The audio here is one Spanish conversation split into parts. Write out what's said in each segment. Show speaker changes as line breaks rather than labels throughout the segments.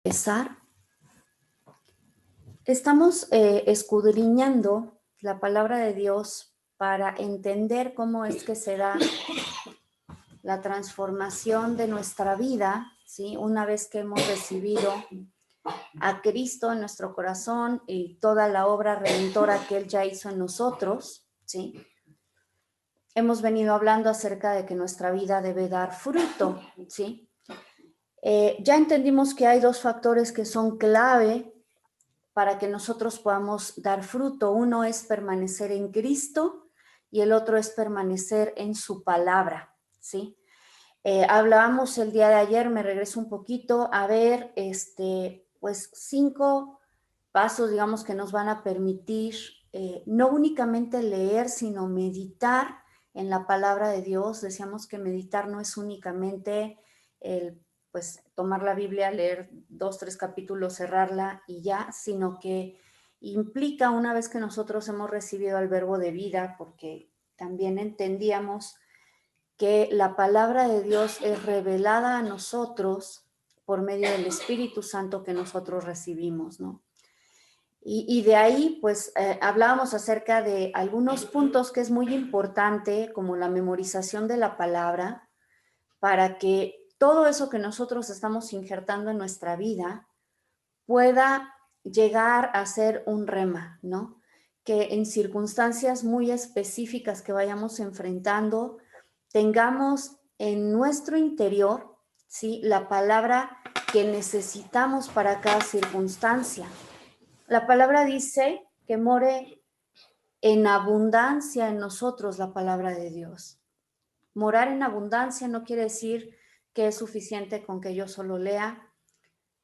Empezar, estamos escudriñando la palabra de Dios para entender cómo es que se da la transformación de nuestra vida, ¿sí? Una vez que hemos recibido a Cristo en nuestro corazón y toda la obra redentora que Él ya hizo en nosotros, ¿sí? Hemos venido hablando acerca de que nuestra vida debe dar fruto, ¿sí? Ya entendimos que hay dos factores que son clave para que nosotros podamos dar fruto. Uno es permanecer en Cristo y el otro es permanecer en su palabra, ¿sí? Hablábamos el día de ayer, me regreso un poquito, a ver, pues 5 pasos, digamos, que nos van a permitir no únicamente leer, sino meditar en la palabra de Dios. Decíamos que meditar no es únicamente el, pues, tomar la Biblia, leer 2, 3 capítulos, cerrarla y ya, sino que implica, una vez que nosotros hemos recibido el verbo de vida, porque también entendíamos que la palabra de Dios es revelada a nosotros por medio del Espíritu Santo que nosotros recibimos, ¿no? Y de ahí, pues, hablábamos acerca de algunos puntos que es muy importante, como la memorización de la palabra, para que todo eso que nosotros estamos injertando en nuestra vida pueda llegar a ser un rema, ¿no? Que en circunstancias muy específicas que vayamos enfrentando, tengamos en nuestro interior, ¿sí?, la palabra que necesitamos para cada circunstancia. La palabra dice que more en abundancia en nosotros la palabra de Dios. Morar en abundancia no quiere decir que es suficiente con que yo solo lea,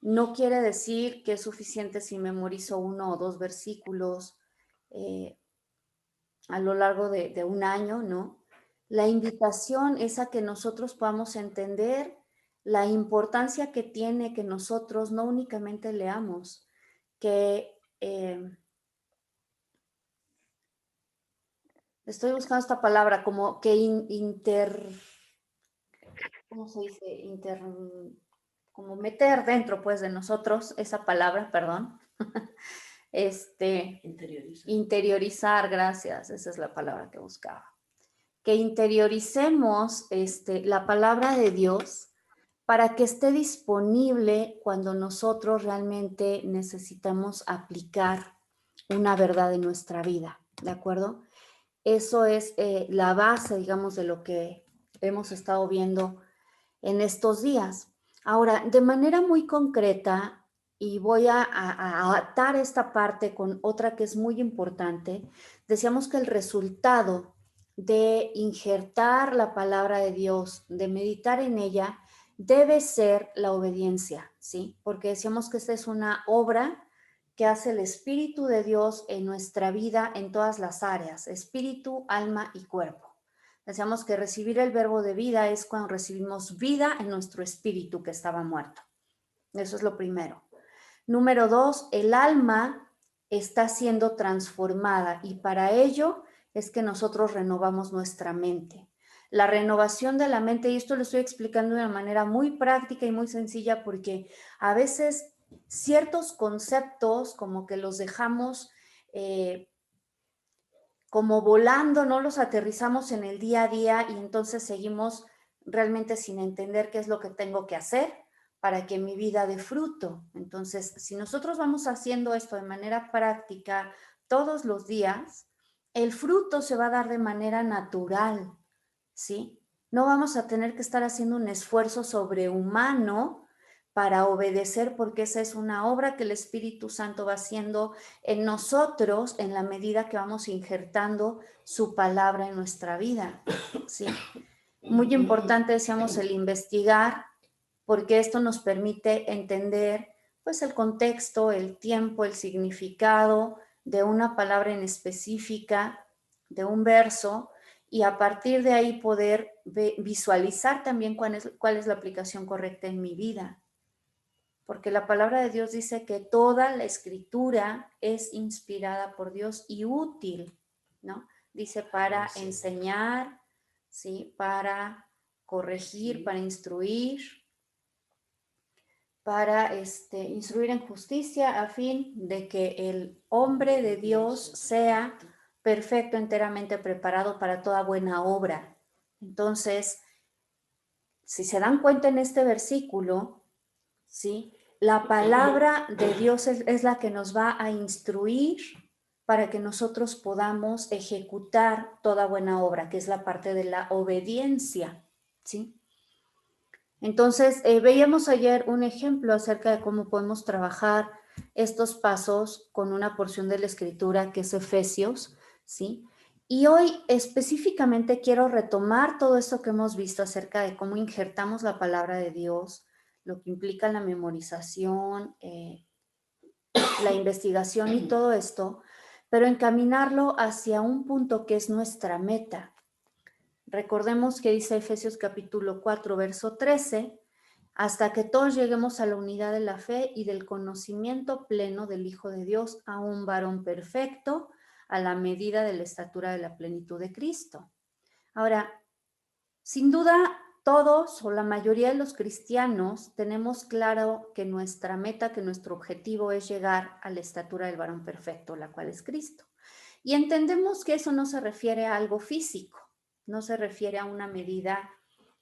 no quiere decir que es suficiente si memorizo 1 o 2 versículos a lo largo de un año, ¿no? La invitación es a que nosotros podamos entender la importancia que tiene que nosotros no únicamente leamos, que estoy buscando esta palabra, como que ¿cómo se dice? Como meter dentro, pues, de nosotros esa palabra, perdón. Interiorizar, gracias, esa es la palabra que buscaba. Que interioricemos la palabra de Dios para que esté disponible cuando nosotros realmente necesitamos aplicar una verdad en nuestra vida, ¿de acuerdo? Eso es la base, digamos, de lo que hemos estado viendo en estos días. Ahora, de manera muy concreta, y voy a atar esta parte con otra que es muy importante, decíamos que el resultado de injertar la palabra de Dios, de meditar en ella, debe ser la obediencia, ¿sí? Porque decíamos que esta es una obra que hace el Espíritu de Dios en nuestra vida en todas las áreas, espíritu, alma y cuerpo. Decíamos que recibir el verbo de vida es cuando recibimos vida en nuestro espíritu que estaba muerto. Eso es lo primero. Número 2, el alma está siendo transformada y para ello es que nosotros renovamos nuestra mente. La renovación de la mente, y esto lo estoy explicando de una manera muy práctica y muy sencilla porque a veces ciertos conceptos como que los dejamos como volando, no los aterrizamos en el día a día y entonces seguimos realmente sin entender qué es lo que tengo que hacer para que mi vida dé fruto. Entonces, si nosotros vamos haciendo esto de manera práctica todos los días, el fruto se va a dar de manera natural, ¿sí? No vamos a tener que estar haciendo un esfuerzo sobrehumano para obedecer, porque esa es una obra que el Espíritu Santo va haciendo en nosotros en la medida que vamos injertando su palabra en nuestra vida, ¿sí? Muy importante, decíamos, el investigar, porque esto nos permite entender, pues, el contexto, el tiempo, el significado de una palabra en específica, de un verso, y a partir de ahí poder visualizar también cuál es la aplicación correcta en mi vida. Porque la palabra de Dios dice que toda la escritura es inspirada por Dios y útil, ¿no? Dice para enseñar, ¿sí? Para corregir, para instruir. para instruir en justicia a fin de que el hombre de Dios sea perfecto, enteramente preparado para toda buena obra. Entonces, si se dan cuenta en este versículo, ¿sí? La palabra de Dios es la que nos va a instruir para que nosotros podamos ejecutar toda buena obra, que es la parte de la obediencia, ¿sí? Entonces, veíamos ayer un ejemplo acerca de cómo podemos trabajar estos pasos con una porción de la escritura que es Efesios, ¿sí? Y hoy específicamente quiero retomar todo esto que hemos visto acerca de cómo injertamos la palabra de Dios, lo que implica la memorización, la investigación y todo esto, pero encaminarlo hacia un punto que es nuestra meta. Recordemos que dice Efesios capítulo 4, verso 13, hasta que todos lleguemos a la unidad de la fe y del conocimiento pleno del Hijo de Dios, a un varón perfecto, a la medida de la estatura de la plenitud de Cristo. Ahora, sin duda, todos o la mayoría de los cristianos tenemos claro que nuestra meta, que nuestro objetivo es llegar a la estatura del varón perfecto, la cual es Cristo. Y entendemos que eso no se refiere a algo físico, no se refiere a una medida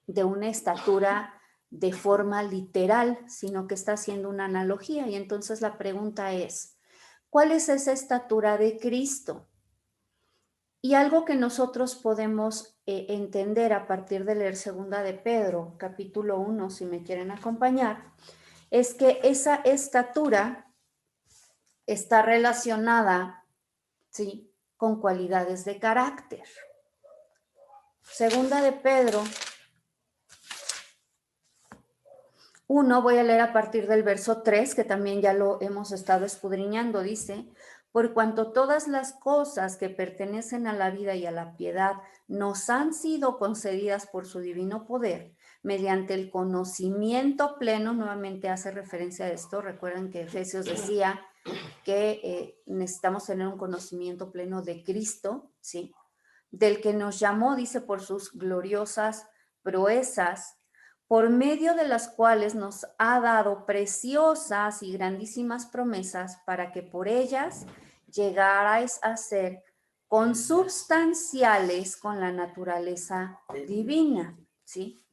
de una estatura de forma literal, sino que está haciendo una analogía. Y entonces la pregunta es, ¿cuál es esa estatura de Cristo? Y algo que nosotros podemos entender a partir de leer segunda de Pedro, capítulo 1, si me quieren acompañar, es que esa estatura está relacionada, ¿sí?, con cualidades de carácter. Segunda de Pedro 1, voy a leer a partir del verso 3, que también ya lo hemos estado escudriñando, dice, por cuanto todas las cosas que pertenecen a la vida y a la piedad nos han sido concedidas por su divino poder, mediante el conocimiento pleno, nuevamente hace referencia a esto, recuerden que Efesios decía que necesitamos tener un conocimiento pleno de Cristo, ¿sí?, del que nos llamó, dice, por sus gloriosas proezas, por medio de las cuales nos ha dado preciosas y grandísimas promesas para que por ellas llegarais a ser consubstanciales con la naturaleza divina, ¿sí?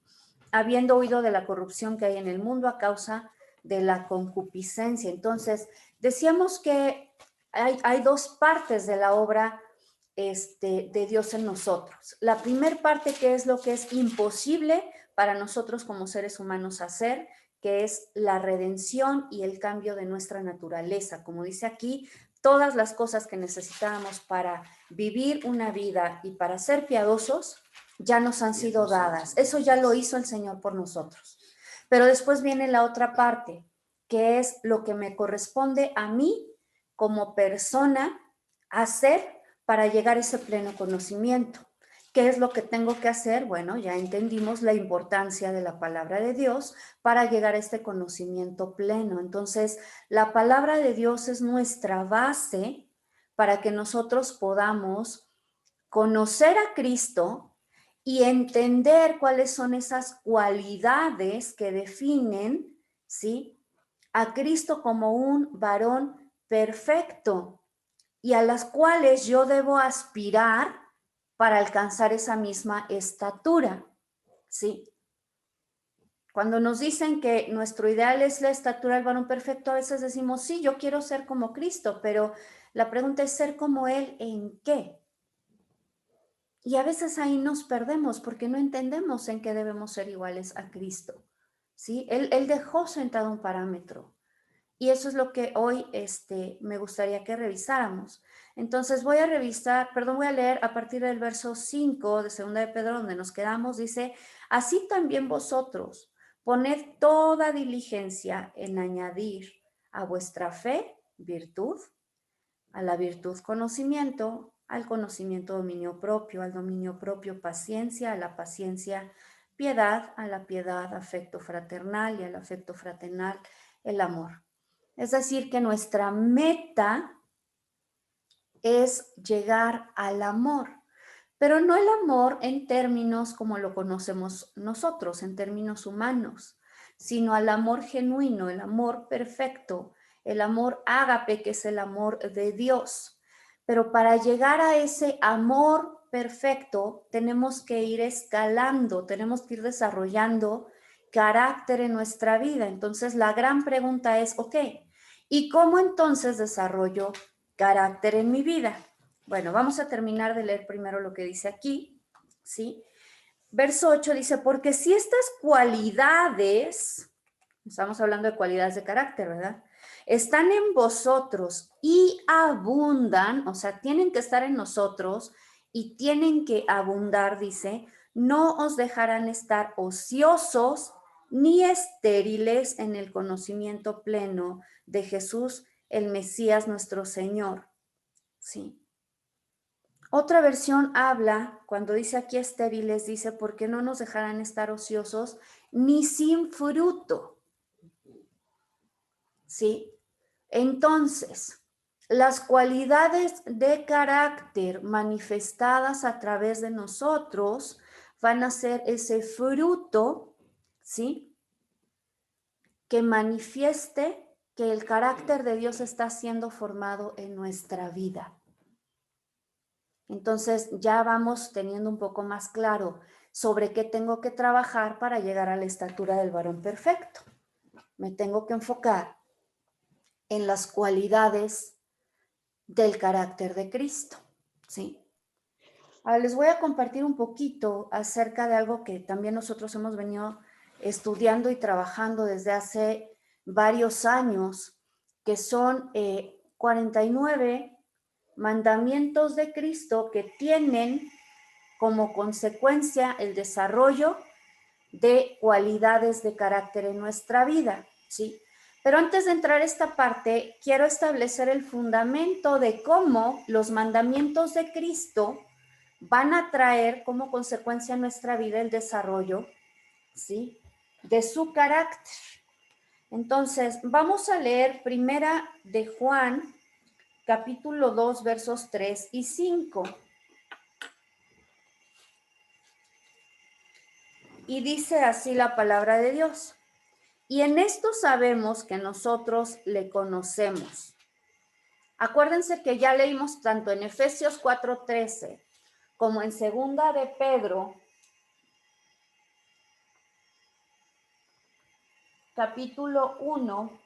Habiendo oído de la corrupción que hay en el mundo a causa de la concupiscencia. Entonces, decíamos que hay dos partes de la obra de Dios en nosotros. La primera parte, que es lo que es imposible para nosotros como seres humanos hacer, que es la redención y el cambio de nuestra naturaleza. Como dice aquí, todas las cosas que necesitábamos para vivir una vida y para ser piadosos ya nos han sido dadas. Eso ya lo hizo el Señor por nosotros. Pero después viene la otra parte, que es lo que me corresponde a mí como persona hacer para llegar a ese pleno conocimiento. ¿Qué es lo que tengo que hacer? Bueno, ya entendimos la importancia de la palabra de Dios para llegar a este conocimiento pleno. Entonces, la palabra de Dios es nuestra base para que nosotros podamos conocer a Cristo y entender cuáles son esas cualidades que definen, ¿sí?, a Cristo como un varón perfecto y a las cuales yo debo aspirar para alcanzar esa misma estatura, ¿sí? Cuando nos dicen que nuestro ideal es la estatura del varón perfecto, a veces decimos, sí, yo quiero ser como Cristo, pero la pregunta es, ¿ser como Él en qué? Y a veces ahí nos perdemos porque no entendemos en qué debemos ser iguales a Cristo, ¿sí? Él dejó sentado un parámetro. Y eso es lo que hoy me gustaría que revisáramos. Entonces voy a leer a partir del verso 5 de 2 de Pedro, donde nos quedamos, dice, así también vosotros poned toda diligencia en añadir a vuestra fe virtud, a la virtud conocimiento, al conocimiento dominio propio, al dominio propio paciencia, a la paciencia piedad, a la piedad afecto fraternal y al afecto fraternal el amor. Es decir, que nuestra meta es llegar al amor, pero no el amor en términos como lo conocemos nosotros, en términos humanos, sino al amor genuino, el amor perfecto, el amor ágape, que es el amor de Dios. Pero para llegar a ese amor perfecto, tenemos que ir escalando, tenemos que ir desarrollando carácter en nuestra vida. Entonces, la gran pregunta es, ok, ¿y cómo entonces desarrollo carácter en mi vida? Bueno, vamos a terminar de leer primero lo que dice aquí, ¿sí? Verso 8 dice, porque si estas cualidades, estamos hablando de cualidades de carácter, ¿verdad? Están en vosotros y abundan, o sea, tienen que estar en nosotros y tienen que abundar, dice, no os dejarán estar ociosos ni estériles en el conocimiento pleno de Jesús, el Mesías, nuestro Señor. Sí. Otra versión habla, cuando dice aquí estériles, dice, porque no nos dejarán estar ociosos ni sin fruto. ¿Sí? Entonces, las cualidades de carácter manifestadas a través de nosotros van a ser ese fruto, ¿sí? Que manifieste que el carácter de Dios está siendo formado en nuestra vida. Entonces ya vamos teniendo un poco más claro sobre qué tengo que trabajar para llegar a la estatura del varón perfecto. Me tengo que enfocar en las cualidades del carácter de Cristo, ¿sí? Ahora les voy a compartir un poquito acerca de algo que también nosotros hemos venido estudiando y trabajando desde hace varios años, que son 49 mandamientos de Cristo que tienen como consecuencia el desarrollo de cualidades de carácter en nuestra vida, ¿sí? Pero antes de entrar a esta parte, quiero establecer el fundamento de cómo los mandamientos de Cristo van a traer como consecuencia en nuestra vida el desarrollo, ¿sí?, de su carácter. Entonces, vamos a leer primera de Juan, capítulo 2, versos 3 y 5. Y dice así la palabra de Dios. Y en esto sabemos que nosotros le conocemos. Acuérdense que ya leímos tanto en Efesios 4:13 como en segunda de Pedro, capítulo 1,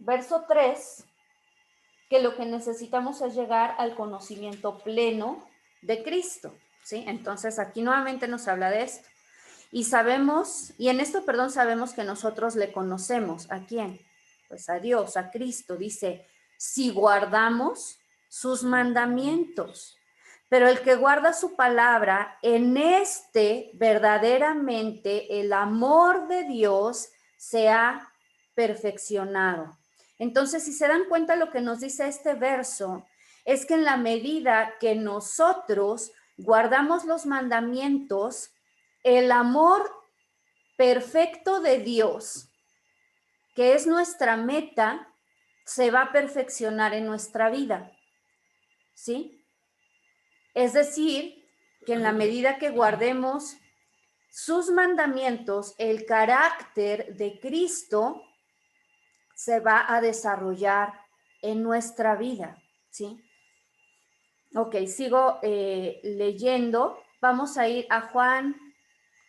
verso 3, que lo que necesitamos es llegar al conocimiento pleno de Cristo, ¿sí? Entonces aquí nuevamente nos habla de esto. Y sabemos, y en esto, perdón, sabemos que nosotros le conocemos. ¿A quién? Pues a Dios, a Cristo. Dice, si guardamos sus mandamientos. Pero el que guarda su palabra, en este verdaderamente el amor de Dios se ha perfeccionado. Entonces, si se dan cuenta, lo que nos dice este verso es que en la medida que nosotros guardamos los mandamientos, el amor perfecto de Dios, que es nuestra meta, se va a perfeccionar en nuestra vida, ¿sí? Es decir, que en la medida que guardemos sus mandamientos, el carácter de Cristo se va a desarrollar en nuestra vida, ¿sí? Ok, sigo leyendo. Vamos a ir a Juan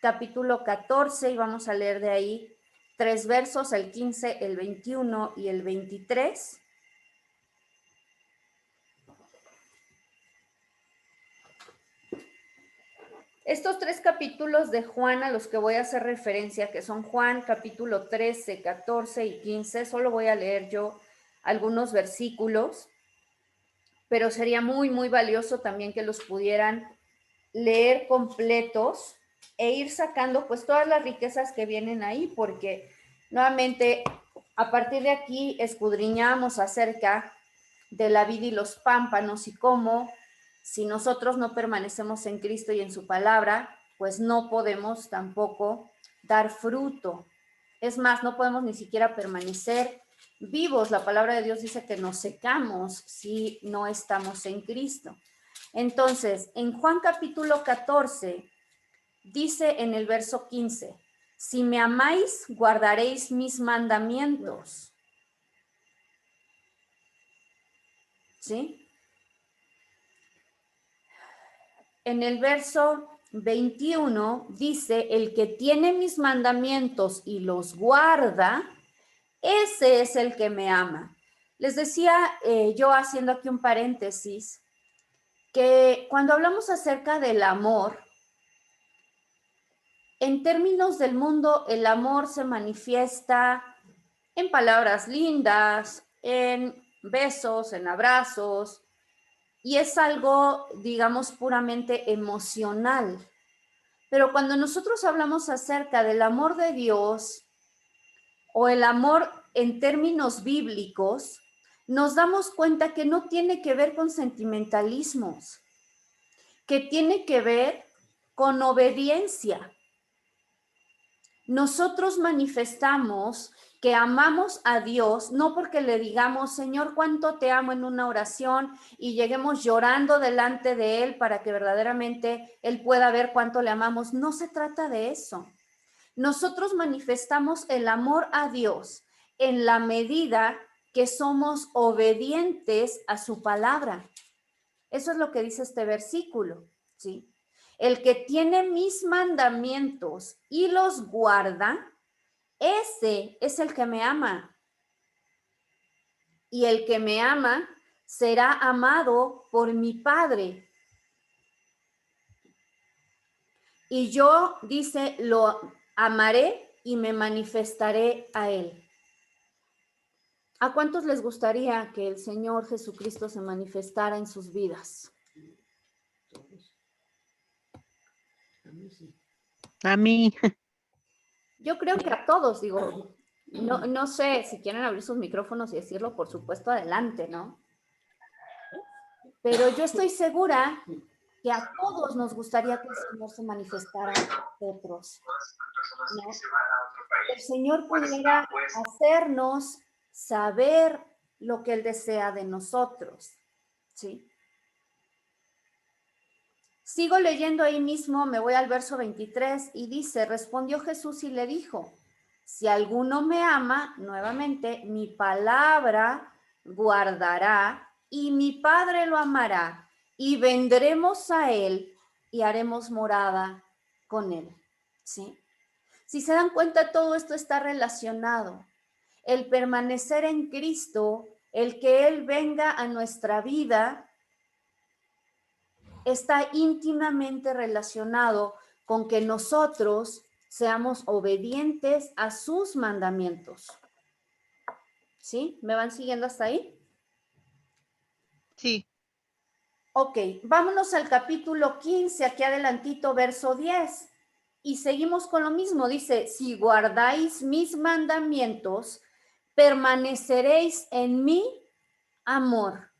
capítulo 14 y vamos a leer de ahí 3 versos, el 15, el 21 y el 23. Estos 3 capítulos de Juan a los que voy a hacer referencia, que son Juan capítulo 13, 14 y 15, solo voy a leer yo algunos versículos, pero sería muy, muy valioso también que los pudieran leer completos e ir sacando pues todas las riquezas que vienen ahí, porque nuevamente a partir de aquí escudriñamos acerca de la vid y los pámpanos y cómo si nosotros no permanecemos en Cristo y en su palabra, pues no podemos tampoco dar fruto. Es más, no podemos ni siquiera permanecer vivos. La palabra de Dios dice que nos secamos si no estamos en Cristo. Entonces, en Juan capítulo 14, dice en el verso 15, si me amáis, guardaréis mis mandamientos. ¿Sí? En el verso 21 dice, el que tiene mis mandamientos y los guarda, ese es el que me ama. Les decía yo, haciendo aquí un paréntesis, que cuando hablamos acerca del amor, en términos del mundo, el amor se manifiesta en palabras lindas, en besos, en abrazos, y es algo, digamos, puramente emocional. Pero cuando nosotros hablamos acerca del amor de Dios o el amor en términos bíblicos, nos damos cuenta que no tiene que ver con sentimentalismos, que tiene que ver con obediencia. Nosotros manifestamos que amamos a Dios, no porque le digamos, Señor, cuánto te amo en una oración y lleguemos llorando delante de Él para que verdaderamente Él pueda ver cuánto le amamos. No se trata de eso. Nosotros manifestamos el amor a Dios en la medida que somos obedientes a su palabra. Eso es lo que dice este versículo, ¿sí? El que tiene mis mandamientos y los guarda, ese es el que me ama. Y el que me ama será amado por mi Padre. Y yo, dice, lo amaré y me manifestaré a él. ¿A cuántos les gustaría que el Señor Jesucristo se manifestara en sus vidas?
A mí.
Yo creo que a todos, digo, no sé si quieren abrir sus micrófonos y decirlo, por supuesto, adelante, ¿no? Pero yo estoy segura que a todos nos gustaría que el Señor se manifestara a nosotros, ¿no? Que el Señor pudiera hacernos saber lo que Él desea de nosotros, ¿sí? Sigo leyendo ahí mismo, me voy al verso 23 y dice, respondió Jesús y le dijo, si alguno me ama, nuevamente, mi palabra guardará y mi Padre lo amará y vendremos a él y haremos morada con él, ¿sí? Si se dan cuenta, todo esto está relacionado. El permanecer en Cristo, el que Él venga a nuestra vida, está íntimamente relacionado con que nosotros seamos obedientes a sus mandamientos. ¿Sí? ¿Me van siguiendo hasta ahí?
Sí.
Ok, vámonos al capítulo 15, aquí adelantito, verso 10. Y seguimos con lo mismo. Dice, si guardáis mis mandamientos, permaneceréis en mi amor,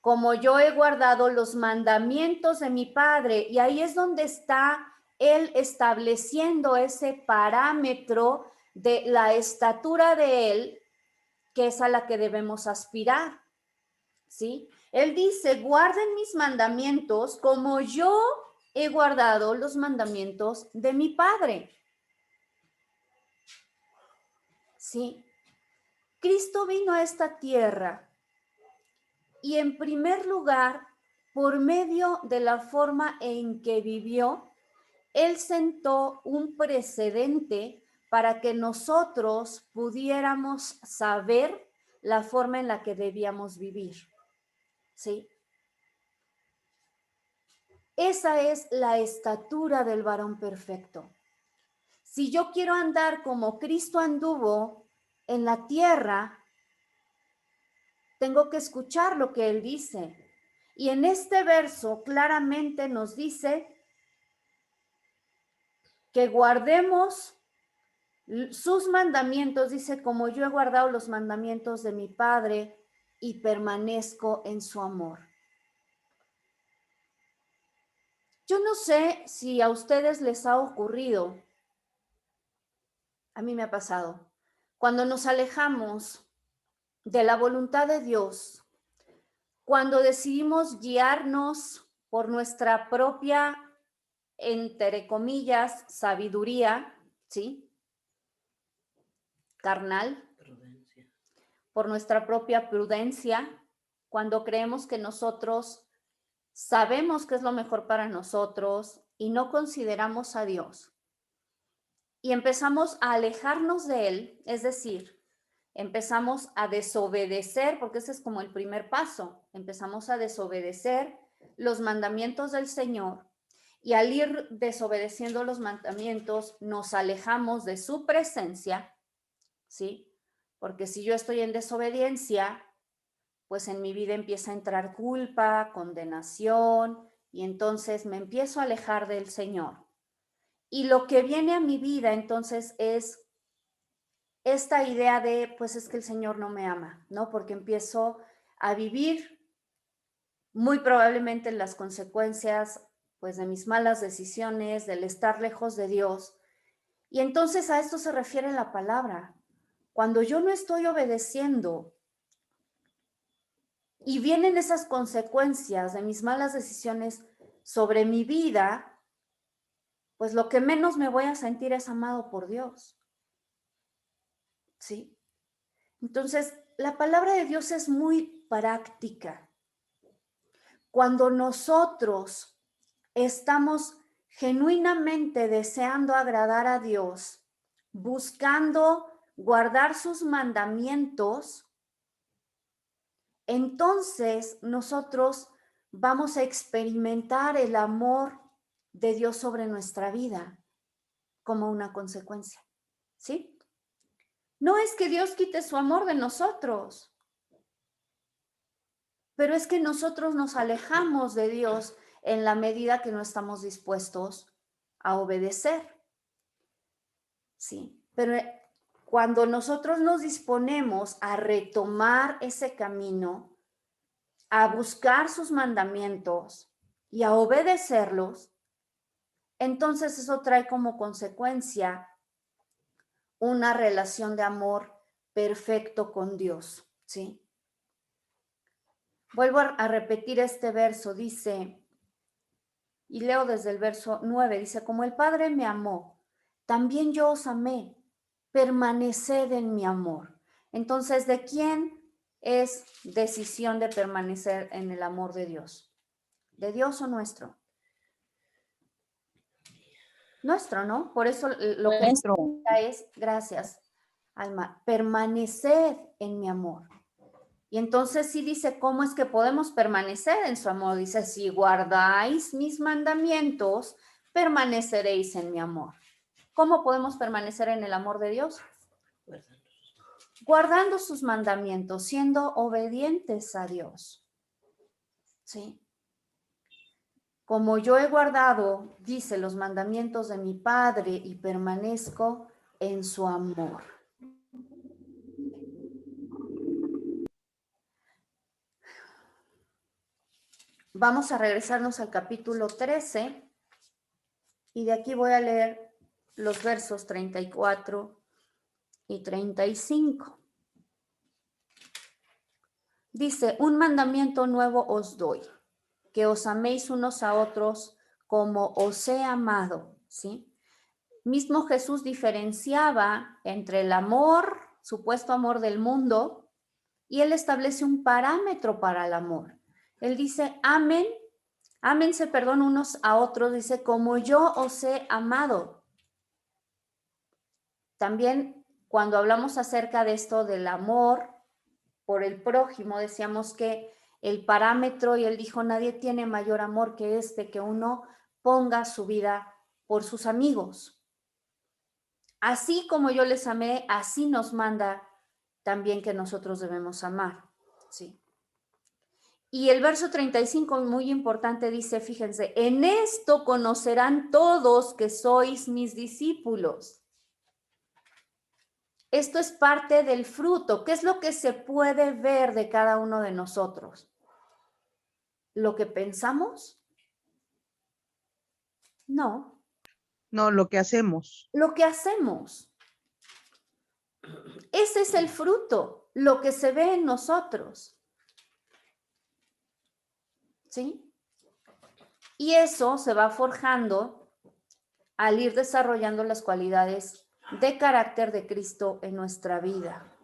como yo he guardado los mandamientos de mi Padre. Y ahí es donde está Él estableciendo ese parámetro de la estatura de Él, que es a la que debemos aspirar, ¿sí? Él dice, guarden mis mandamientos como yo he guardado los mandamientos de mi Padre, ¿sí? Cristo vino a esta tierra y en primer lugar, por medio de la forma en que vivió, Él sentó un precedente para que nosotros pudiéramos saber la forma en la que debíamos vivir, ¿sí? Esa es la estatura del varón perfecto. Si yo quiero andar como Cristo anduvo en la tierra, tengo que escuchar lo que Él dice. Y en este verso claramente nos dice que guardemos sus mandamientos, dice, como yo he guardado los mandamientos de mi Padre y permanezco en su amor. Yo no sé si a ustedes les ha ocurrido, a mí me ha pasado, cuando nos alejamos de la voluntad de Dios, cuando decidimos guiarnos por nuestra propia, entre comillas, sabiduría, ¿sí? Carnal,
Prudencia.
por nuestra propia prudencia, cuando creemos que nosotros sabemos qué es lo mejor para nosotros y no consideramos a Dios. Y empezamos a alejarnos de Él, es decir, empezamos a desobedecer, porque ese es como el primer paso, empezamos a desobedecer los mandamientos del Señor y al ir desobedeciendo los mandamientos nos alejamos de su presencia, ¿sí? Porque si yo estoy en desobediencia, pues en mi vida empieza a entrar culpa, condenación, y entonces me empiezo a alejar del Señor. Y lo que viene a mi vida entonces es esta idea de, pues es que el Señor no me ama, ¿no? Porque empiezo a vivir muy probablemente en las consecuencias, pues, de mis malas decisiones, del estar lejos de Dios. Y entonces a esto se refiere la palabra. Cuando yo no estoy obedeciendo y vienen esas consecuencias de mis malas decisiones sobre mi vida, pues lo que menos me voy a sentir es amado por Dios. ¿Sí? Entonces, la palabra de Dios es muy práctica. Cuando nosotros estamos genuinamente deseando agradar a Dios, buscando guardar sus mandamientos, entonces nosotros vamos a experimentar el amor de Dios sobre nuestra vida como una consecuencia, ¿sí? No es que Dios quite su amor de nosotros, pero es que nosotros nos alejamos de Dios en la medida que no estamos dispuestos a obedecer, ¿sí? Pero cuando nosotros nos disponemos a retomar ese camino, a buscar sus mandamientos y a obedecerlos, entonces eso trae como consecuencia una relación de amor perfecto con Dios, ¿sí? Vuelvo a repetir este verso, dice, y leo desde el verso 9, dice, como el Padre me amó, también yo os amé, permaneced en mi amor. Entonces, ¿de quién es decisión de permanecer en el amor de Dios? ¿De Dios o nuestro? Nuestro, ¿no? Por eso lo que
Nuestro.
es, gracias, Alma, permaneced en mi amor. Y entonces sí dice, ¿cómo es que podemos permanecer en su amor? Dice, si guardáis mis mandamientos, permaneceréis en mi amor. ¿Cómo podemos permanecer en el amor de Dios? Guardando sus mandamientos, siendo obedientes a Dios. ¿Sí? Como yo he guardado, dice, los mandamientos de mi Padre y permanezco en su amor. Vamos a regresarnos al capítulo 13 y de aquí voy a leer los versos 34 y 35. Dice, un mandamiento nuevo os doy, que os améis unos a otros como os he amado, ¿sí? Mismo Jesús diferenciaba entre el amor, supuesto amor del mundo, y él establece un parámetro para el amor. Él dice, ámense, perdón, unos a otros, dice, como yo os he amado. También cuando hablamos acerca de esto del amor por el prójimo, decíamos que el parámetro, y él dijo, nadie tiene mayor amor que este, que uno ponga su vida por sus amigos. Así como yo les amé, así nos manda también que nosotros debemos amar, ¿sí? Y el verso 35, muy importante, dice, fíjense, en esto conocerán todos que sois mis discípulos. Esto es parte del fruto. ¿Qué es lo que se puede ver de cada uno de nosotros? ¿Lo que pensamos? No.
No, lo que hacemos.
Lo que hacemos. Ese es el fruto, lo que se ve en nosotros. ¿sí? Y eso se va forjando al ir desarrollando las cualidades de carácter de Cristo en nuestra vida.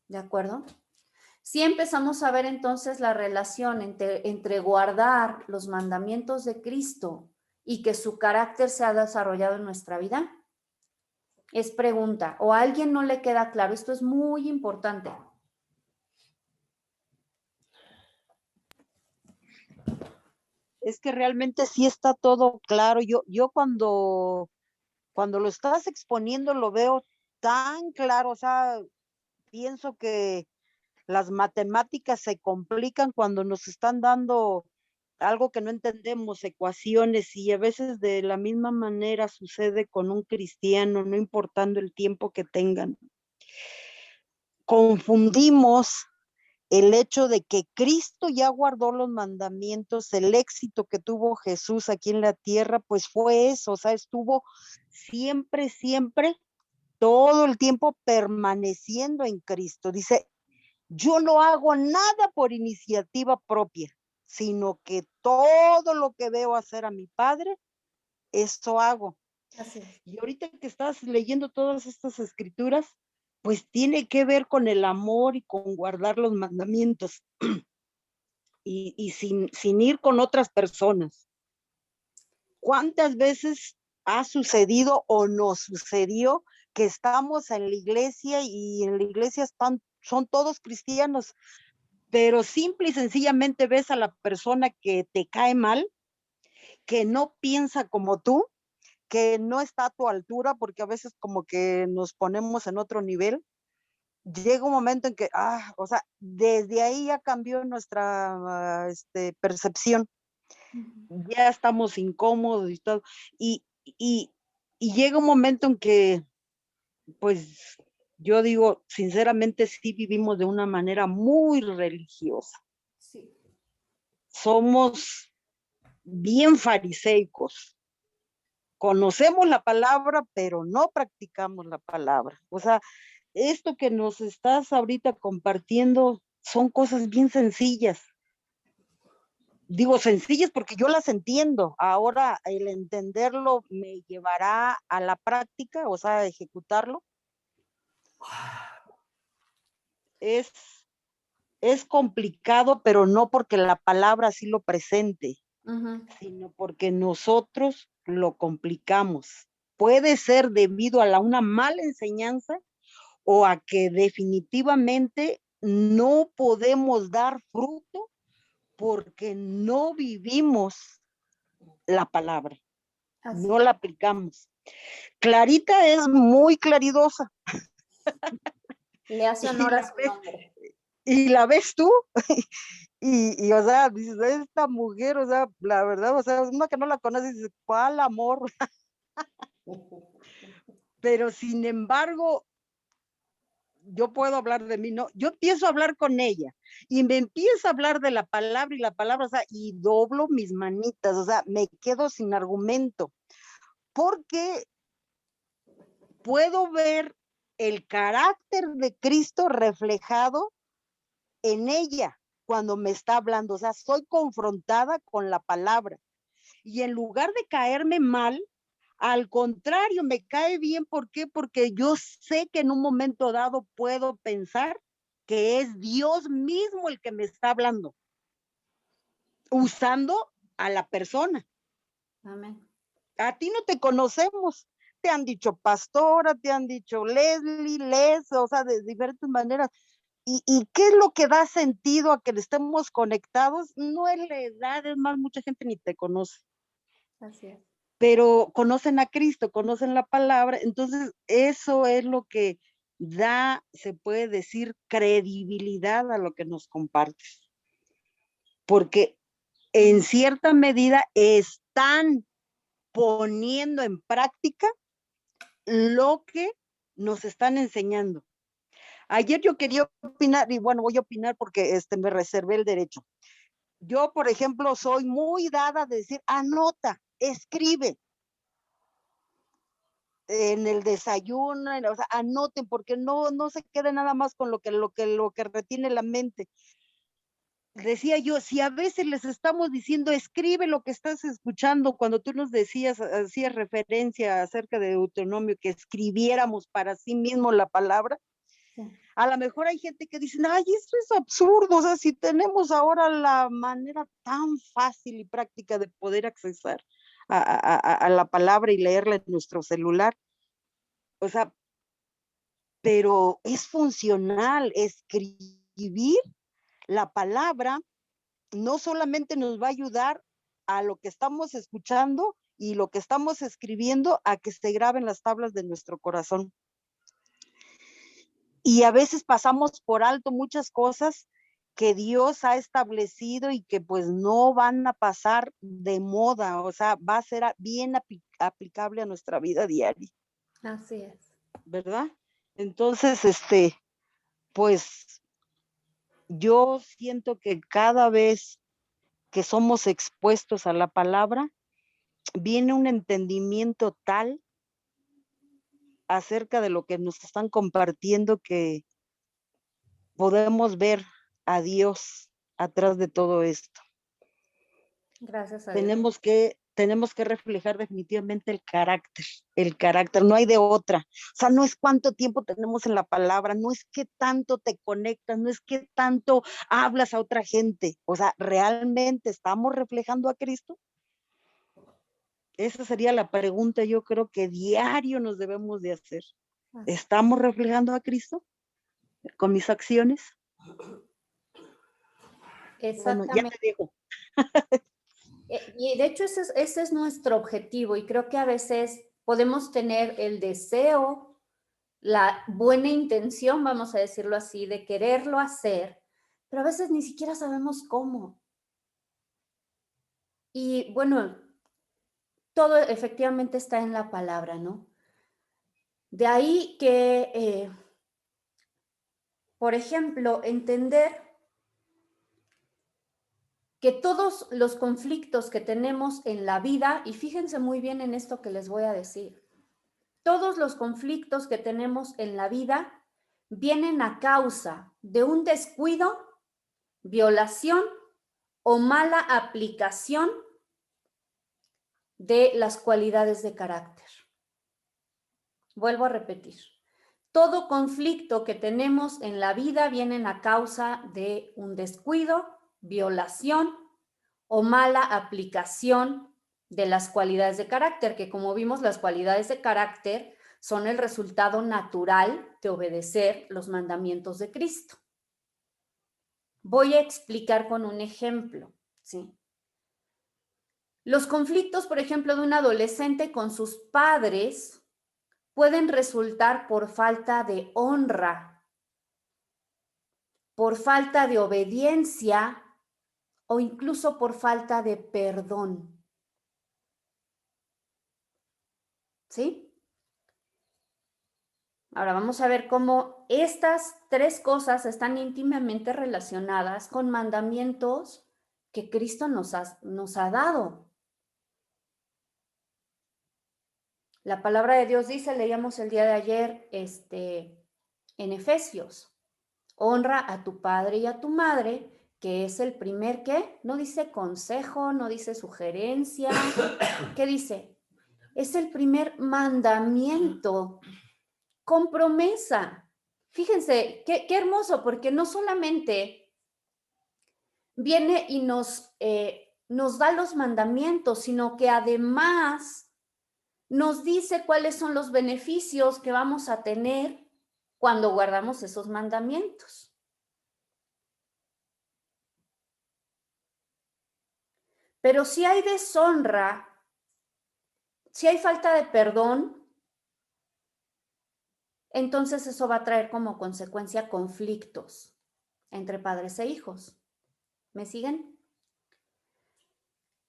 ¿De acuerdo? Si empezamos a ver entonces la relación entre guardar los mandamientos de Cristo y que su carácter se ha desarrollado en nuestra vida. Es pregunta, o a alguien no le queda claro, esto es muy importante.
Es que realmente sí está todo claro. Yo cuando lo estás exponiendo lo veo tan claro, o sea, pienso que las matemáticas se complican cuando nos están dando algo que no entendemos, ecuaciones, y a veces de la misma manera sucede con un cristiano, no importando el tiempo que tengan. Confundimos el hecho de que Cristo ya guardó los mandamientos, el éxito que tuvo Jesús aquí en la tierra, pues fue eso, o sea, estuvo siempre, siempre, todo el tiempo permaneciendo en Cristo. Dice, yo no hago nada por iniciativa propia, sino que todo lo que veo hacer a mi Padre, eso hago.
Así es.
Y ahorita que estás leyendo todas estas escrituras, pues tiene que ver con el amor y con guardar los mandamientos y sin ir con otras personas. ¿Cuántas veces ha sucedido o nos sucedió que estamos en la iglesia y en la iglesia son todos cristianos, pero simple y sencillamente ves a la persona que te cae mal, que no piensa como tú, que no está a tu altura, porque a veces como que nos ponemos en otro nivel? Llega un momento en que, o sea, desde ahí ya cambió nuestra percepción, ya estamos incómodos y todo, y, y, y llega un momento en que, pues, yo digo, sinceramente, sí vivimos de una manera muy religiosa.
Sí.
Somos bien fariseicos. Conocemos la palabra, pero no practicamos la palabra. O sea, esto que nos estás ahorita compartiendo son cosas bien sencillas. Digo sencillas porque yo las entiendo. Ahora el entenderlo me llevará a la práctica, o sea, a ejecutarlo. Es, es complicado, pero no porque la palabra así lo presente, sino porque nosotros lo complicamos. Puede ser debido a una mala enseñanza o a que definitivamente no podemos dar fruto porque no vivimos la palabra,
Así.
no la aplicamos. Clarita es muy claridosa.
Le hace honor a su nombre.
Y la ves tú, o sea, dices, esta mujer, o sea, la verdad, o sea, una que no la conoce, dice, ¿cuál amor? Pero sin embargo, yo puedo hablar de mí, no, yo empiezo a hablar con ella y me empieza a hablar de la palabra y la palabra, o sea, y doblo mis manitas, o sea, me quedo sin argumento, porque puedo ver el carácter de Cristo reflejado en ella cuando me está hablando, o sea, soy confrontada con la palabra y en lugar de caerme mal, al contrario, me cae bien. ¿Por qué? Porque yo sé que en un momento dado puedo pensar que es Dios mismo el que me está hablando, usando a la persona.
Amén.
A ti no te conocemos, te han dicho pastora, te han dicho Les, o sea, de diferentes maneras. ¿Y qué es lo que da sentido a que estemos conectados? No es la edad, es más, mucha gente ni te conoce.
Así es.
Pero conocen a Cristo, conocen la palabra, entonces eso es lo que da, se puede decir, credibilidad a lo que nos compartes, porque en cierta medida están poniendo en práctica lo que nos están enseñando. Ayer yo quería opinar, y bueno, voy a opinar porque me reservé el derecho. Yo, por ejemplo, soy muy dada de decir, anota, escribe, en el desayuno, o sea, anoten, porque no se quede nada más con lo que retiene la mente. decía yo, si a veces les estamos diciendo, escribe lo que estás escuchando, cuando tú nos decías, hacías referencia acerca de Deuteronomio, que escribiéramos para sí mismo la palabra,
Sí.
a lo mejor hay gente que dice, ay, esto es absurdo, o sea, si tenemos ahora la manera tan fácil y práctica de poder accesar a la palabra y leerla en nuestro celular, o sea, pero es funcional escribir la palabra, no solamente nos va a ayudar a lo que estamos escuchando y lo que estamos escribiendo a que se graben las tablas de nuestro corazón. Y a veces pasamos por alto muchas cosas que Dios ha establecido y que pues no van a pasar de moda, o sea, va a ser bien aplicable a nuestra vida diaria,
Así es.
¿verdad? Entonces, pues yo siento que cada vez que somos expuestos a la palabra, viene un entendimiento tal acerca de lo que nos están compartiendo que podemos ver a Dios atrás de todo esto.
Gracias a Dios.
Tenemos que reflejar definitivamente el carácter, no hay de otra. O sea, no es cuánto tiempo tenemos en la palabra, no es qué tanto te conectas, no es qué tanto hablas a otra gente. O sea, ¿realmente estamos reflejando a Cristo? Esa sería la pregunta, yo creo que diario nos debemos de hacer. ¿Estamos reflejando a Cristo con mis acciones?
Exactamente.
Bueno, ya te digo.
Y de hecho ese es nuestro objetivo y creo que a veces podemos tener el deseo, la buena intención, vamos a decirlo así, de quererlo hacer, pero a veces ni siquiera sabemos cómo. Y bueno, todo efectivamente está en la palabra, ¿no? De ahí que, por ejemplo, entender que todos los conflictos que tenemos en la vida, y fíjense muy bien en esto que les voy a decir, todos los conflictos que tenemos en la vida vienen a causa de un descuido, violación o mala aplicación de las cualidades de carácter. Vuelvo a repetir. Todo conflicto que tenemos en la vida viene a causa de un descuido, violación o mala aplicación de las cualidades de carácter, que como vimos, las cualidades de carácter son el resultado natural de obedecer los mandamientos de Cristo. Voy a explicar con un ejemplo, ¿sí? Los conflictos, por ejemplo, de un adolescente con sus padres pueden resultar por falta de honra, por falta de obediencia o incluso por falta de perdón. ¿Sí? Ahora vamos a ver cómo estas tres cosas están íntimamente relacionadas con mandamientos que Cristo nos ha dado. La palabra de Dios dice, leíamos el día de ayer en Efesios, honra a tu padre y a tu madre, que es el primer, ¿qué? No dice consejo, no dice sugerencia, ¿qué dice? Es el primer mandamiento con promesa. Fíjense, qué hermoso, porque no solamente viene y nos da los mandamientos, sino que además nos dice cuáles son los beneficios que vamos a tener cuando guardamos esos mandamientos. Pero si hay deshonra, si hay falta de perdón, entonces eso va a traer como consecuencia conflictos entre padres e hijos. ¿Me siguen?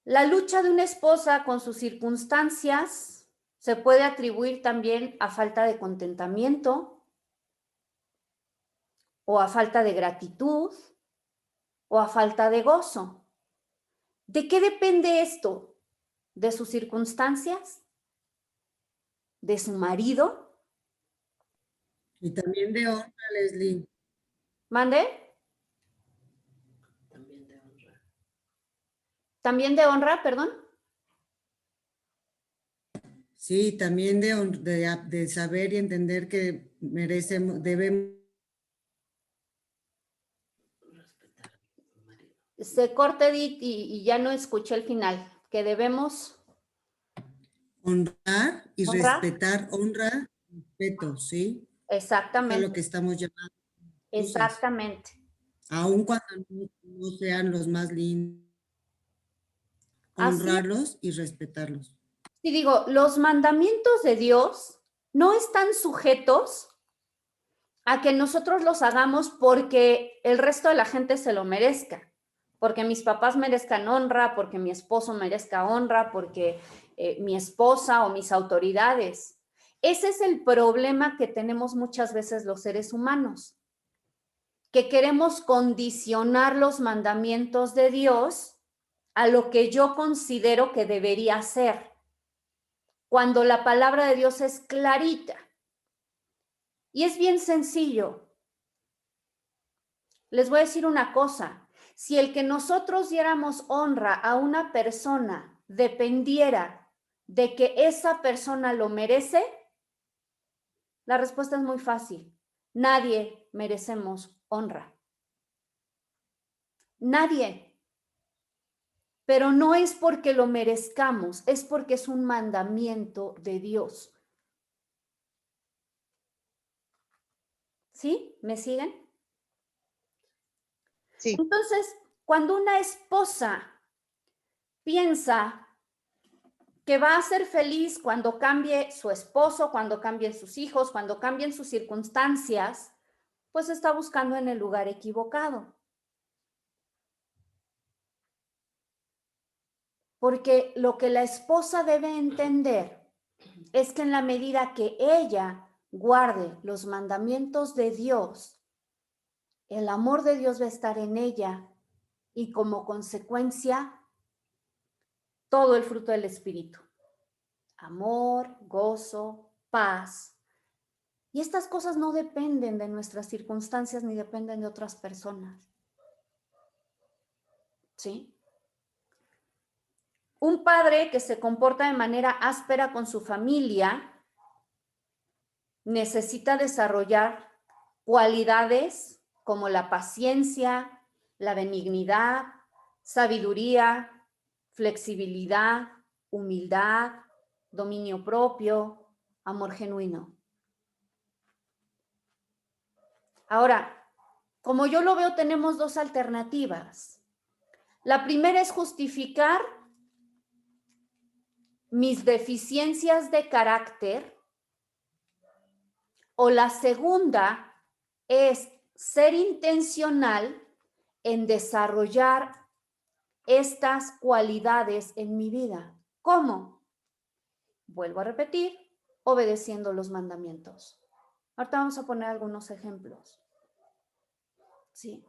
La lucha de una esposa con sus circunstancias se puede atribuir también a falta de contentamiento o a falta de gratitud o a falta de gozo. ¿De qué depende esto? ¿De sus circunstancias? ¿De su marido?
Y también de honra, Leslie.
¿Mande?
También
También de honra, perdón.
Sí, también de saber y entender que merecemos, debemos.
Se corta, Edith, y ya no escuché el final. Que debemos
Honrar y
honrar.
respetar, honra, respeto, ¿sí? Es a
Exactamente,
lo que estamos llamando cosas,
exactamente.
aun cuando no sean los más lindos,
Así es.
honrarlos y respetarlos.
Y digo, los mandamientos de Dios no están sujetos a que nosotros los hagamos porque el resto de la gente se lo merezca, porque mis papás merezcan honra, porque mi esposo merezca honra, porque mi esposa o mis autoridades. Ese es el problema que tenemos muchas veces los seres humanos, que queremos condicionar los mandamientos de Dios a lo que yo considero que debería ser, cuando la palabra de Dios es clarita. Y es bien sencillo. Les voy a decir una cosa, si el que nosotros diéramos honra a una persona dependiera de que esa persona lo merece, la respuesta es muy fácil. Nadie merecemos honra. Nadie. Pero no es porque lo merezcamos, es porque es un mandamiento de Dios. ¿Sí? ¿Me siguen?
Sí.
Entonces, cuando una esposa piensa que va a ser feliz cuando cambie su esposo, cuando cambien sus hijos, cuando cambien sus circunstancias, pues está buscando en el lugar equivocado. Porque lo que la esposa debe entender es que en la medida que ella guarde los mandamientos de Dios, el amor de Dios va a estar en ella y como consecuencia todo el fruto del Espíritu. Amor, gozo, paz. Y estas cosas no dependen de nuestras circunstancias ni dependen de otras personas. ¿Sí? Un padre que se comporta de manera áspera con su familia necesita desarrollar cualidades como la paciencia, la benignidad, sabiduría, flexibilidad, humildad, dominio propio, amor genuino. Ahora, como yo lo veo, tenemos dos alternativas. La primera es justificar mis deficiencias de carácter, o la segunda es ser intencional en desarrollar estas cualidades en mi vida. ¿Cómo? Vuelvo a repetir, obedeciendo los mandamientos. Ahorita vamos a poner algunos ejemplos. Sí.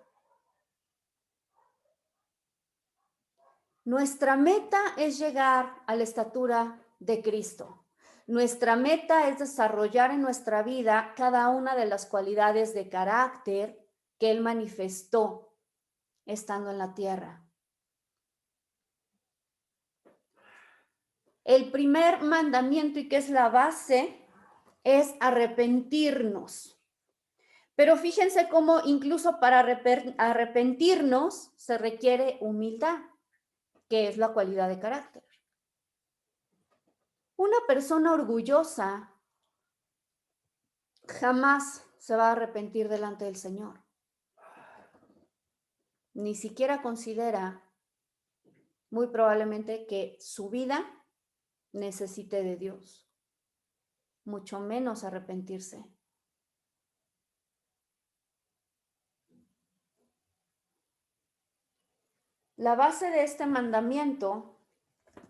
Nuestra meta es llegar a la estatura de Cristo. Nuestra meta es desarrollar en nuestra vida cada una de las cualidades de carácter que Él manifestó estando en la tierra. El primer mandamiento, y que es la base, es arrepentirnos. Pero fíjense cómo incluso para arrepentirnos se requiere humildad, que es la cualidad de carácter. Una persona orgullosa jamás se va a arrepentir delante del Señor. Ni siquiera considera muy probablemente que su vida necesite de Dios, mucho menos arrepentirse. La base de este mandamiento,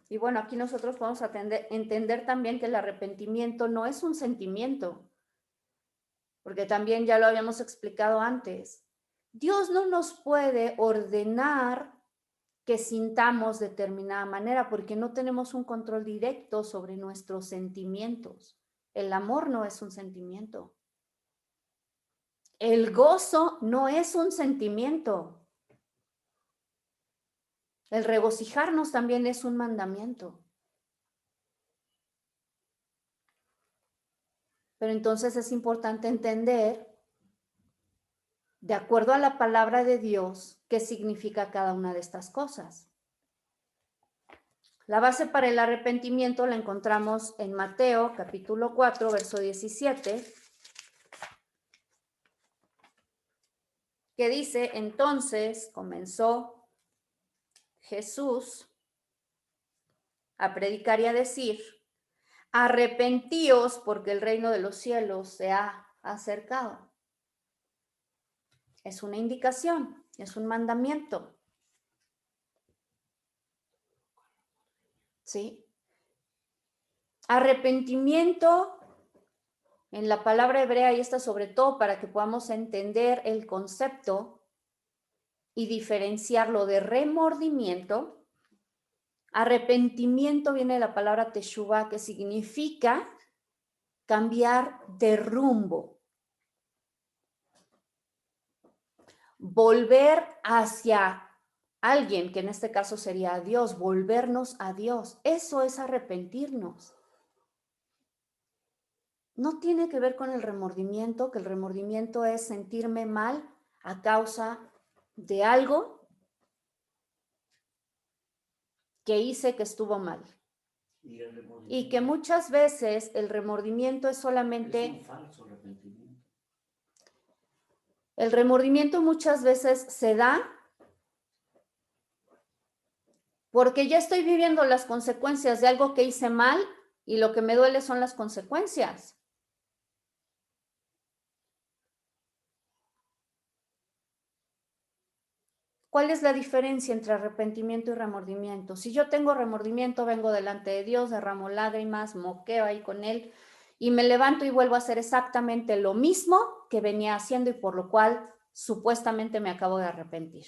y bueno, aquí nosotros podemos entender también que el arrepentimiento no es un sentimiento, porque también ya lo habíamos explicado antes. Dios no nos puede ordenar que sintamos de determinada manera, porque no tenemos un control directo sobre nuestros sentimientos. El amor no es un sentimiento. El gozo no es un sentimiento. El regocijarnos también es un mandamiento. Pero entonces es importante entender, de acuerdo a la palabra de Dios, qué significa cada una de estas cosas. La base para el arrepentimiento la encontramos en Mateo, capítulo 4, verso 17, que dice, entonces comenzó Jesús a predicar y a decir, arrepentíos porque el reino de los cielos se ha acercado. Es una indicación, es un mandamiento. ¿Sí? Arrepentimiento en la palabra hebrea, y está sobre todo para que podamos entender el concepto y diferenciarlo de remordimiento. Arrepentimiento viene de la palabra teshuvah, que significa cambiar de rumbo, volver hacia alguien, que en este caso sería a Dios, volvernos a Dios. Eso es arrepentirnos. No tiene que ver con el remordimiento, que el remordimiento es sentirme mal a causa de algo que hice que estuvo mal. Y que muchas veces el remordimiento es solamente...
Es un falso arrepentimiento.
El remordimiento muchas veces se da porque ya estoy viviendo las consecuencias de algo que hice mal y lo que me duele son las consecuencias. ¿Cuál es la diferencia entre arrepentimiento y remordimiento? Si yo tengo remordimiento, vengo delante de Dios, derramo lágrimas, moqueo ahí con Él y me levanto y vuelvo a hacer exactamente lo mismo que venía haciendo y por lo cual supuestamente me acabo de arrepentir.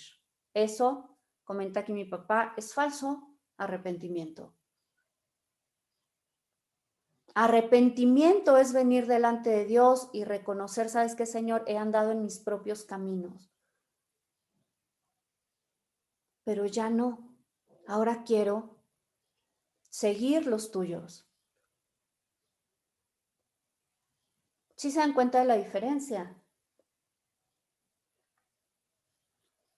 Eso, comenta aquí mi papá, es falso arrepentimiento. Arrepentimiento es venir delante de Dios y reconocer, ¿sabes qué, Señor? He andado en mis propios caminos. Pero ya no. Ahora quiero seguir los tuyos. ¿Sí se dan cuenta de la diferencia?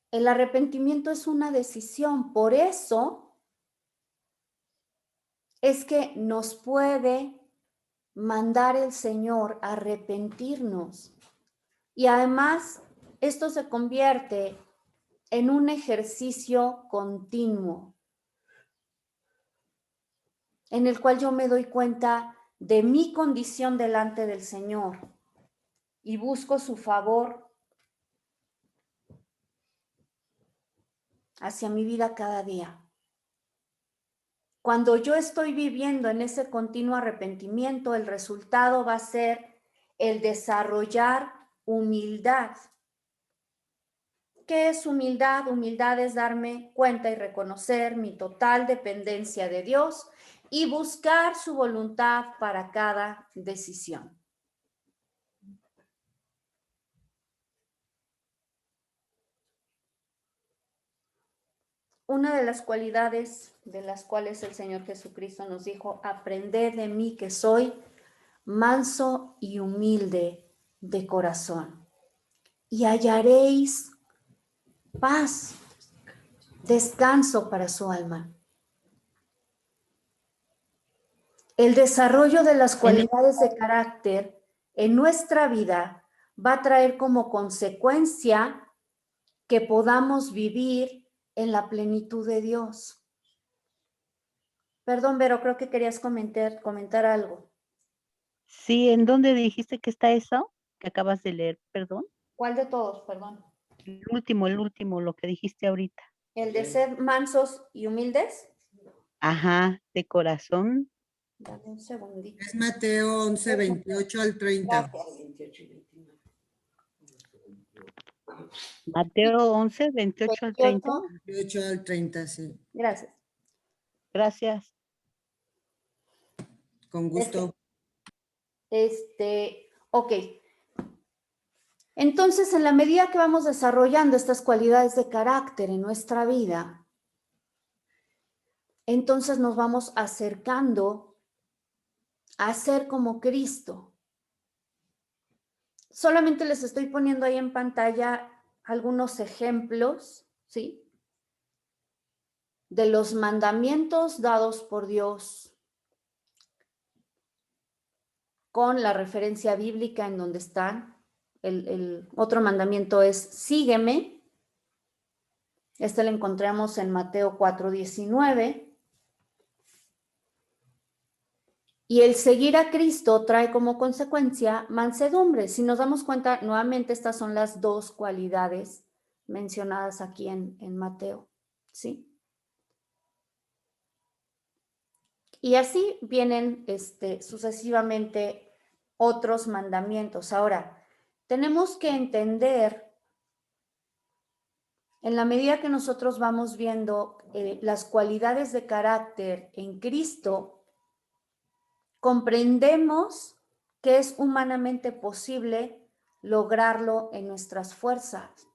El arrepentimiento es una decisión, por eso es que nos puede mandar el Señor a arrepentirnos. Y además, esto se convierte en un ejercicio continuo, en el cual yo me doy cuenta de mi condición delante del Señor y busco su favor hacia mi vida cada día. Cuando yo estoy viviendo en ese continuo arrepentimiento, el resultado va a ser el desarrollar humildad. ¿Qué es humildad? Humildad es darme cuenta y reconocer mi total dependencia de Dios y buscar su voluntad para cada decisión. Una de las cualidades de las cuales el Señor Jesucristo nos dijo, aprended de mí que soy manso y humilde de corazón, y hallaréis paz, descanso para su alma. El desarrollo de las cualidades de carácter en nuestra vida va a traer como consecuencia que podamos vivir en la plenitud de Dios. Perdón, Vero, creo que querías comentar algo.
Sí, ¿en dónde dijiste que está eso que acabas de leer? Perdón.
¿Cuál de todos? Perdón.
El último, lo que dijiste ahorita.
¿El de ser mansos y humildes?
Ajá, de corazón.
Dame un segundito.
Es Mateo 11, 28 al 30.
Gracias.
Mateo 11, 28 al 30.
28 al 30, sí.
Gracias.
Gracias.
Con gusto.
Ok. Entonces, en la medida que vamos desarrollando estas cualidades de carácter en nuestra vida, entonces nos vamos acercando a ser como Cristo. Solamente les estoy poniendo ahí en pantalla algunos ejemplos, ¿sí? De los mandamientos dados por Dios con la referencia bíblica en donde están. El otro mandamiento es sígueme. Este lo encontramos en Mateo 4:19. Y el seguir a Cristo trae como consecuencia mansedumbre. Si nos damos cuenta, nuevamente estas son las dos cualidades mencionadas aquí en Mateo, ¿sí? Y así vienen sucesivamente otros mandamientos. Ahora, tenemos que entender, en la medida que nosotros vamos viendo las cualidades de carácter en Cristo, comprendemos que es humanamente posible lograrlo en nuestras fuerzas.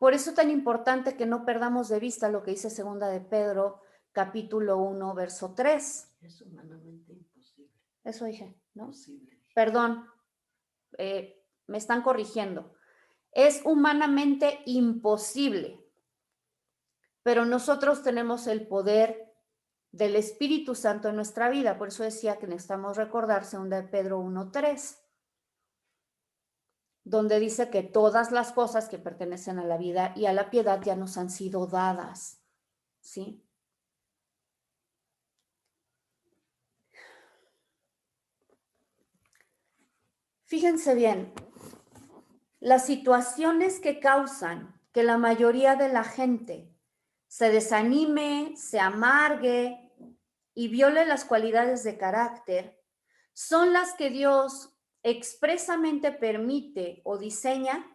Por eso es tan importante que no perdamos de vista lo que dice Segunda de Pedro, capítulo 1, verso 3.
Es humanamente imposible.
Eso dije, ¿no?
Posible.
Perdón, me están corrigiendo. Es humanamente imposible, pero nosotros tenemos el poder del Espíritu Santo en nuestra vida. Por eso decía que necesitamos recordar 2 de Pedro 1:3, donde dice que todas las cosas que pertenecen a la vida y a la piedad ya nos han sido dadas, ¿sí? Fíjense bien, las situaciones que causan que la mayoría de la gente se desanime, se amargue y viole las cualidades de carácter, son las que Dios expresamente permite o diseña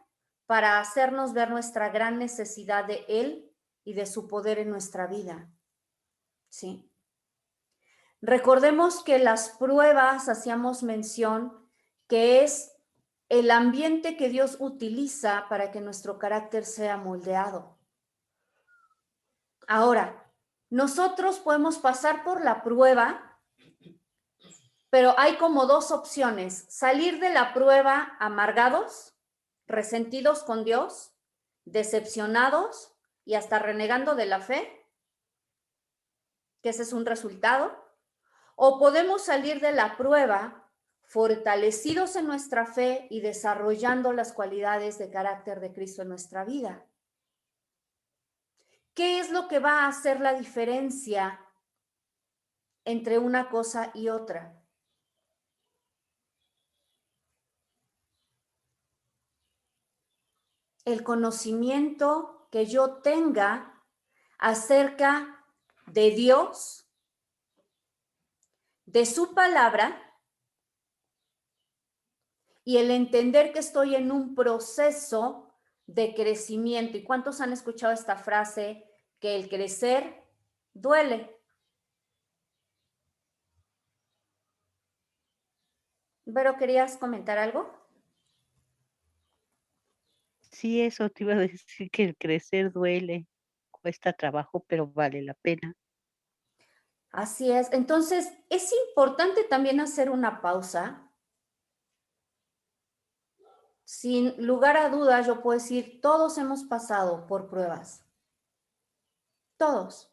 para hacernos ver nuestra gran necesidad de Él y de su poder en nuestra vida. ¿Sí? Recordemos que las pruebas, hacíamos mención, que es el ambiente que Dios utiliza para que nuestro carácter sea moldeado. Ahora, nosotros podemos pasar por la prueba, pero hay como dos opciones: salir de la prueba amargados, resentidos con Dios, decepcionados y hasta renegando de la fe, que ese es un resultado, o podemos salir de la prueba fortalecidos en nuestra fe y desarrollando las cualidades de carácter de Cristo en nuestra vida. ¿Qué es lo que va a hacer la diferencia entre una cosa y otra? El conocimiento que yo tenga acerca de Dios, de su palabra, y el entender que estoy en un proceso de crecimiento. ¿Y cuántos han escuchado esta frase, que el crecer duele? Vero, ¿querías comentar algo?
Sí, eso te iba a decir, que el crecer duele, cuesta trabajo, pero vale la pena.
Así es. Entonces, es importante también hacer una pausa. Sin lugar a dudas, yo puedo decir, todos hemos pasado por pruebas. Todos.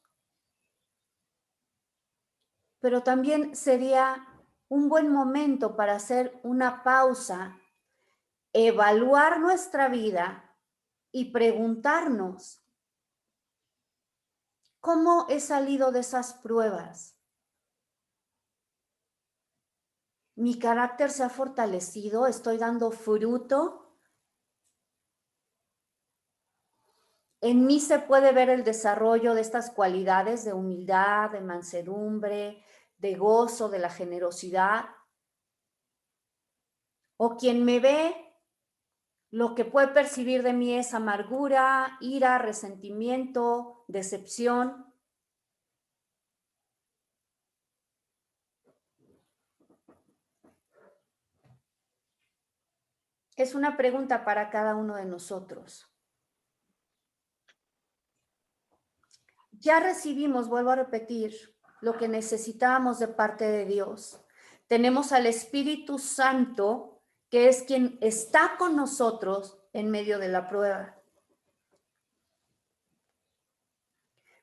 Pero también sería un buen momento para hacer una pausa, evaluar nuestra vida y preguntarnos, ¿cómo he salido de esas pruebas? ¿Mi carácter se ha fortalecido? ¿Estoy dando fruto? En mí se puede ver el desarrollo de estas cualidades de humildad, de mansedumbre, de gozo, de la generosidad. O quien me ve, lo que puede percibir de mí es amargura, ira, resentimiento, decepción. Es una pregunta para cada uno de nosotros. ya recibimos, vuelvo a repetir, lo que necesitábamos de parte de Dios. Tenemos al Espíritu Santo, que es quien está con nosotros en medio de la prueba.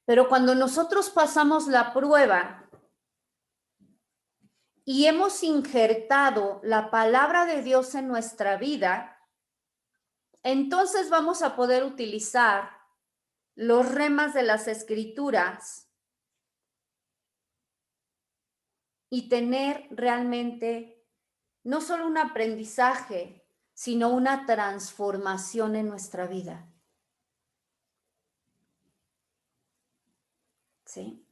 Pero cuando nosotros pasamos la prueba y hemos injertado la palabra de Dios en nuestra vida, entonces vamos a poder utilizar los remas de las Escrituras y tener realmente no solo un aprendizaje, sino una transformación en nuestra vida. ¿Sí?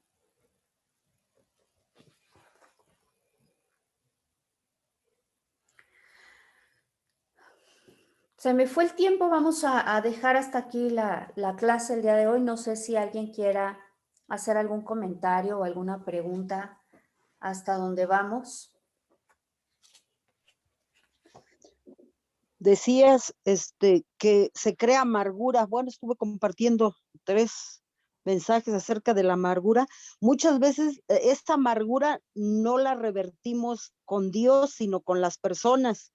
Se me fue el tiempo, vamos a dejar hasta aquí la clase el día de hoy. No sé si alguien quiera hacer algún comentario o alguna pregunta hasta donde vamos.
Decías que se crea amargura. Bueno, estuve compartiendo 3 mensajes acerca de la amargura. Muchas veces esta amargura no la revertimos con Dios, sino con las personas,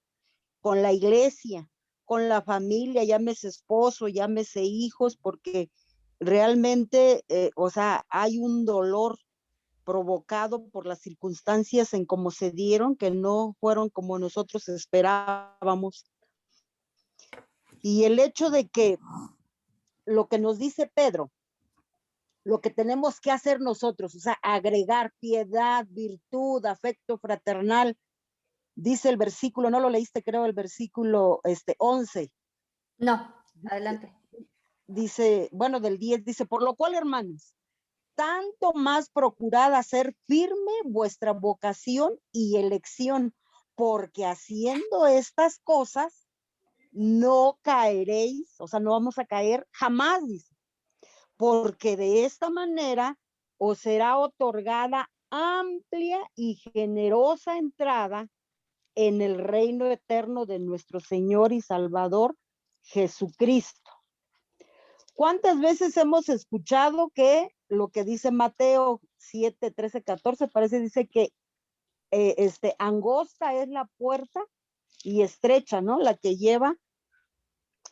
con la iglesia, con la familia, llámese esposo, llámese hijos, porque realmente, o sea, hay un dolor provocado por las circunstancias en cómo se dieron, que no fueron como nosotros esperábamos. Y el hecho de que lo que nos dice Pedro, lo que tenemos que hacer nosotros, o sea, agregar piedad, virtud, afecto fraternal, dice el versículo, no lo leíste, creo, el versículo 11.
No, adelante.
Dice, bueno, del 10, dice, por lo cual, hermanos, tanto más procurad hacer firme vuestra vocación y elección, porque haciendo estas cosas, no caeréis, o sea, no vamos a caer jamás, dice, porque de esta manera os será otorgada amplia y generosa entrada en el reino eterno de nuestro Señor y Salvador Jesucristo. ¿Cuántas veces hemos escuchado que lo que dice Mateo 7, 13, 14, parece dice que angosta es la puerta y estrecha, ¿no? La que lleva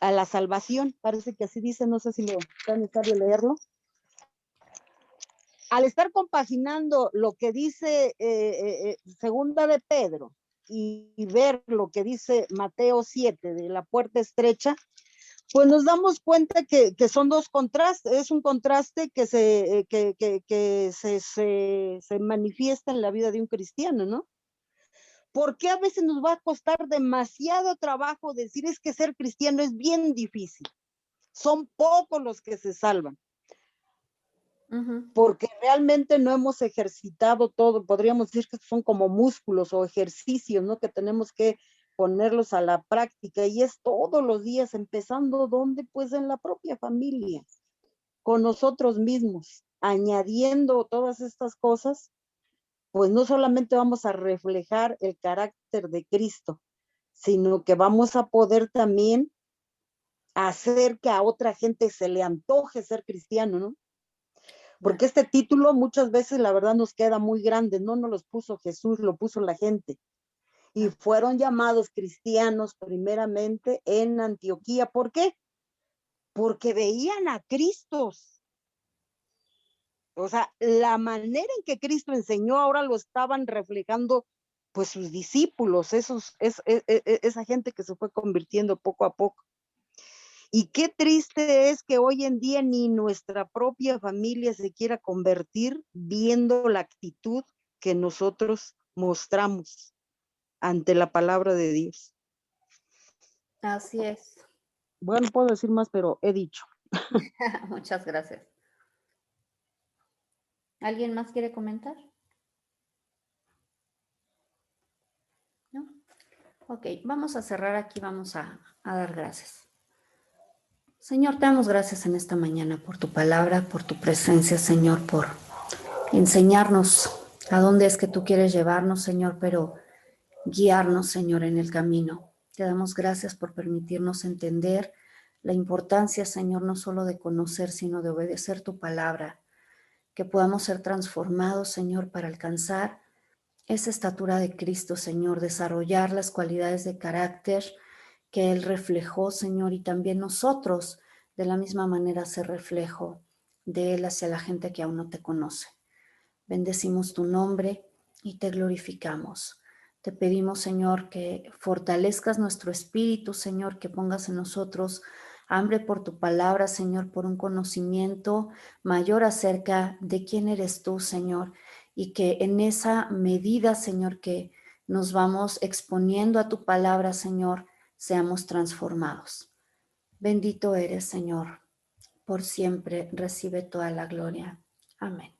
a la salvación, parece que así dice, no sé si lo es necesario leerlo. Al estar compaginando lo que dice segunda de Pedro y ver lo que dice Mateo 7 de la puerta estrecha, pues nos damos cuenta que son 2 contrastes, es un contraste que se manifiesta en la vida de un cristiano, ¿no? Porque a veces nos va a costar demasiado trabajo decir es que ser cristiano es bien difícil. Son pocos los que se salvan. Porque realmente no hemos ejercitado todo, podríamos decir que son como músculos o ejercicios, ¿no? Que tenemos que ponerlos a la práctica y es todos los días, empezando ¿dónde? Pues en la propia familia, con nosotros mismos, añadiendo todas estas cosas, pues no solamente vamos a reflejar el carácter de Cristo, sino que vamos a poder también hacer que a otra gente se le antoje ser cristiano, ¿no? Porque este título muchas veces la verdad nos queda muy grande, no nos los puso Jesús, lo puso la gente. Y fueron llamados cristianos primeramente en Antioquía. ¿Por qué? Porque veían a Cristo. O sea, la manera en que Cristo enseñó ahora lo estaban reflejando pues sus discípulos, esa gente que se fue convirtiendo poco a poco. Y qué triste es que hoy en día ni nuestra propia familia se quiera convertir viendo la actitud que nosotros mostramos ante la palabra de Dios.
Así es.
Bueno, puedo decir más, pero he dicho.
Muchas gracias. ¿Alguien más quiere comentar? ¿No? Ok, vamos a cerrar aquí, vamos a dar gracias. Señor, te damos gracias en esta mañana por tu palabra, por tu presencia, Señor, por enseñarnos a dónde es que tú quieres llevarnos, Señor, pero guiarnos, Señor, en el camino. Te damos gracias por permitirnos entender la importancia, Señor, no solo de conocer, sino de obedecer tu palabra. que podamos ser transformados, Señor, para alcanzar esa estatura de Cristo, Señor, desarrollar las cualidades de carácter que Él reflejó, Señor, y también nosotros de la misma manera ser reflejo de Él hacia la gente que aún no te conoce. Bendecimos tu nombre y te glorificamos. Te pedimos, Señor, que fortalezcas nuestro espíritu, Señor, que pongas en nosotros hambre por tu palabra, Señor, por un conocimiento mayor acerca de quién eres tú, Señor, y que en esa medida, Señor, que nos vamos exponiendo a tu palabra, Señor, seamos transformados. Bendito eres, Señor, por siempre recibe toda la gloria. Amén.